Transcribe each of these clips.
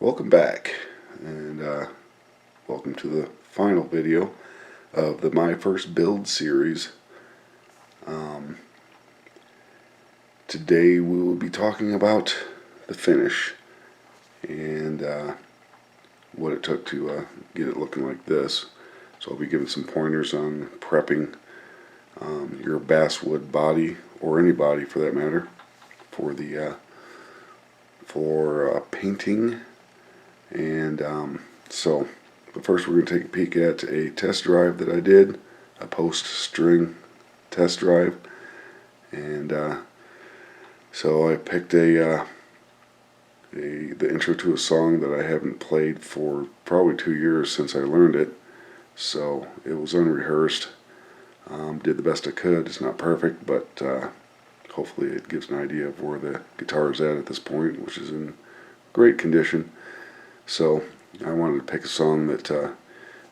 Welcome back, and welcome to the final video of the My First Build series. Today we will be talking about the finish and what it took to get it looking like this. So I'll be giving some pointers on prepping your basswood body, or any body for that matter, for the painting. And but first we're going to take a peek at a test drive that I did, a post-string test drive. And so I picked the intro to a song that I haven't played for probably 2 years since I learned it. So it was unrehearsed. Did the best I could. It's not perfect, but hopefully it gives an idea of where the guitar is at this point, which is in great condition. So I wanted to pick a song that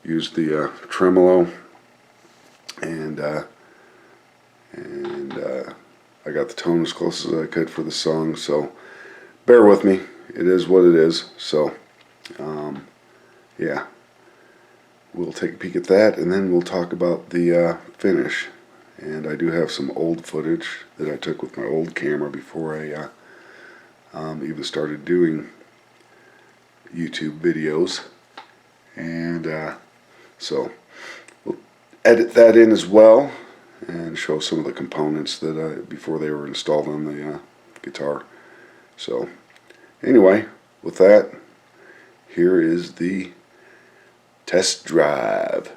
used the tremolo, and I got the tone as close as I could for the song. So bear with me. It is what it is. So yeah, we'll take a peek at that, and then we'll talk about the finish. And I do have some old footage that I took with my old camera before I even started doing YouTube videos, and so we'll edit that in as well and show some of the components that before they were installed on the guitar. So anyway, with that, here is the test drive.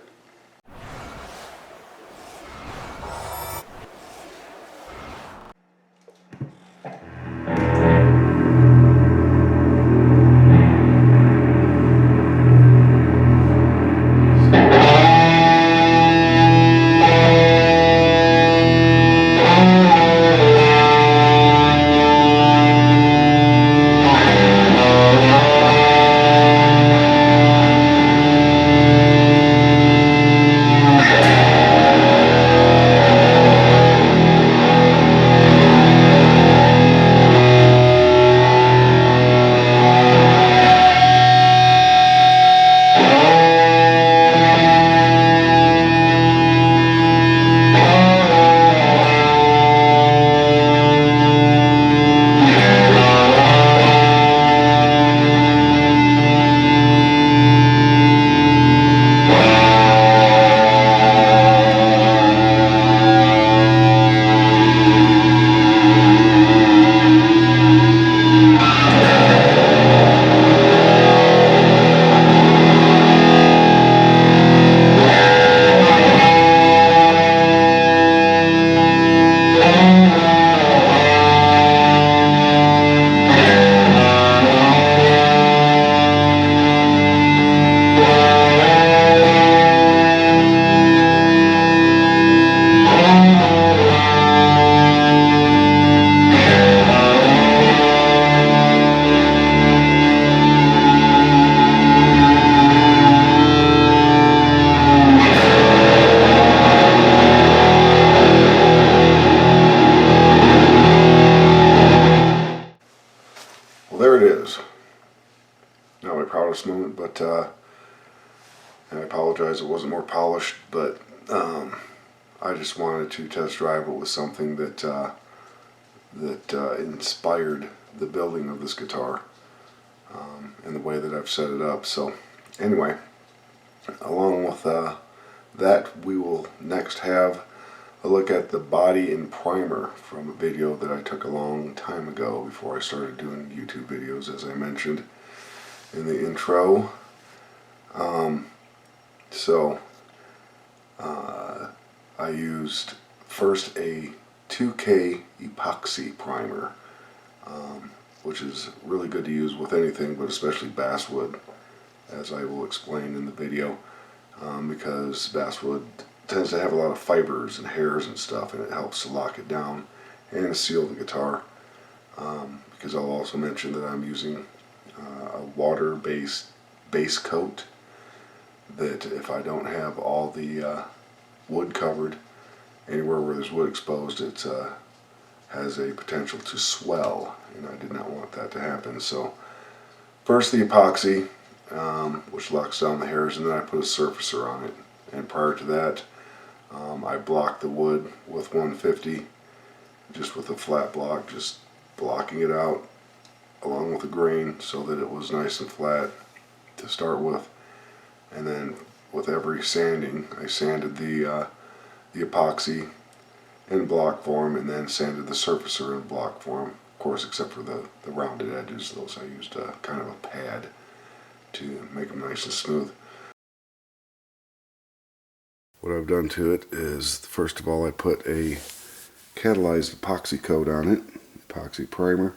There it is. Not my proudest moment, but and I apologize it wasn't more polished, but I just wanted to test drive it with something that inspired the building of this guitar and the way that I've set it up. So anyway, along with that, we will next have a look at the body and primer from a video that I took a long time ago before I started doing YouTube videos, as I mentioned in the intro. I used first a 2K epoxy primer, which is really good to use with anything, but especially basswood, as I will explain in the video, because basswood tends to have a lot of fibers and hairs and stuff, and it helps to lock it down and to seal the guitar. Because I'll also mention that I'm using a water-based base coat that, if I don't have all the wood covered, anywhere where there's wood exposed, it has a potential to swell, and I did not want that to happen. So First the epoxy, which locks down the hairs, and then I put a surfacer on it. And prior to that, I blocked the wood with 150, just with a flat block, just blocking it out along with the grain so that it was nice and flat to start with. And then with every sanding, I sanded the epoxy in block form, and then sanded the surfacer in block form. Of course, except for the rounded edges, those I used kind of a pad to make them nice and smooth. What I've done to it is, first of all, I put a catalyzed epoxy coat on it, epoxy primer,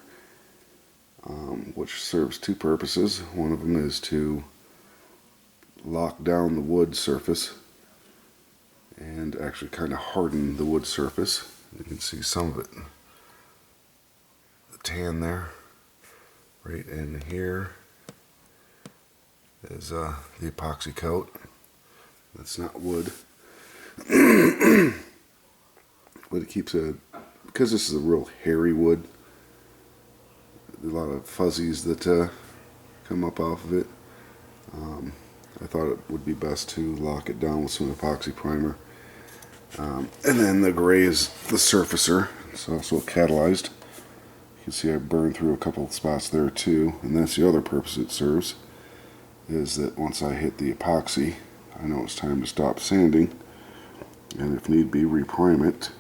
which serves two purposes. One of them is to lock down the wood surface and actually kind of harden the wood surface. You can see some of it, the tan there, right in here is the epoxy coat. That's not wood. But it keeps because this is a real hairy wood, a lot of fuzzies that come up off of it. I thought it would be best to lock it down with some epoxy primer. And then the gray is the surfacer. It's also catalyzed. You can see I burned through a couple of spots there too, and that's the other purpose it serves, is that once I hit the epoxy, I know it's time to stop sanding, and if need be, reprime it.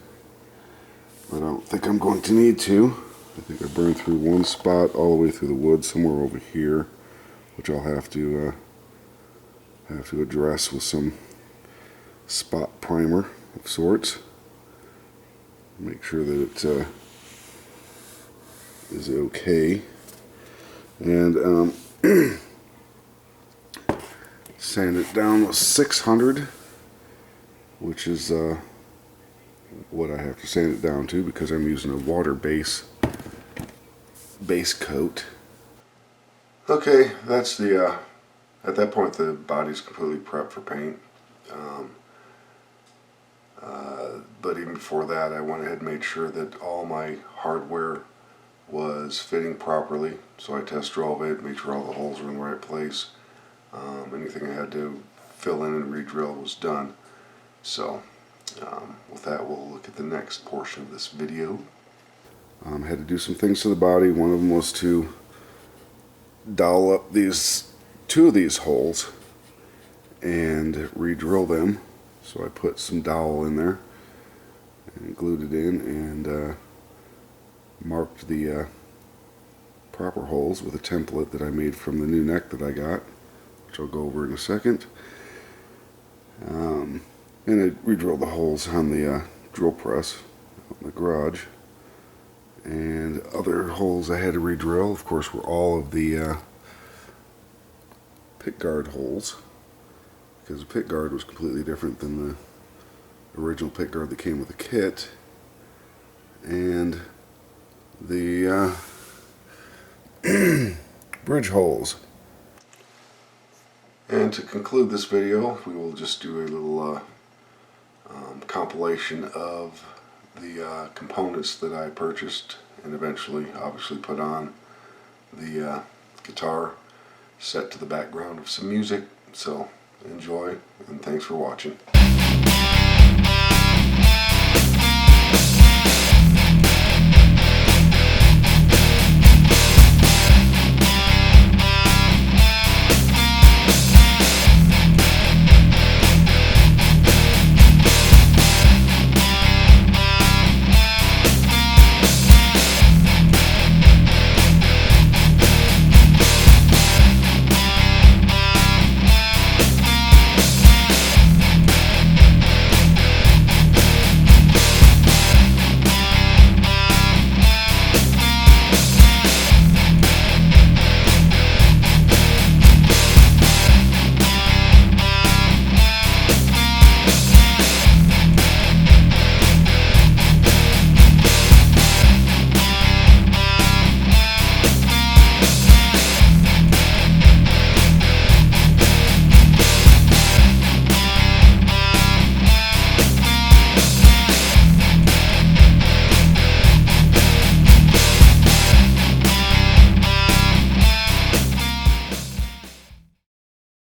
But I don't think I'm going to need to. I think I burned through one spot all the way through the wood, somewhere over here, which I'll have to address with some spot primer of sorts. Make sure that it is okay. And sand it down with 600, which is what I have to sand it down to, because I'm using a water base coat. Okay, that's the at that point the body's completely prepped for paint. But even before that, I went ahead and made sure that all my hardware was fitting properly. So I test drove it, made sure all the holes were in the right place. Anything I had to fill in and re-drill was done. So with that, we'll look at the next portion of this video. I had to do some things to the body. One of them was to dowel up two of these holes and re-drill them. So I put some dowel in there and glued it in, and marked the proper holes with a template that I made from the new neck that I got, which I'll go over in a second. And I re-drilled the holes on the drill press in the garage. And other holes I had to re-drill, of course, were all of the pick guard holes, because the pick guard was completely different than the original pick guard that came with the kit. And the bridge holes. And to conclude this video, we will just do a little compilation of the components that I purchased and eventually obviously put on the guitar, set to the background of some music. So enjoy, and thanks for watching.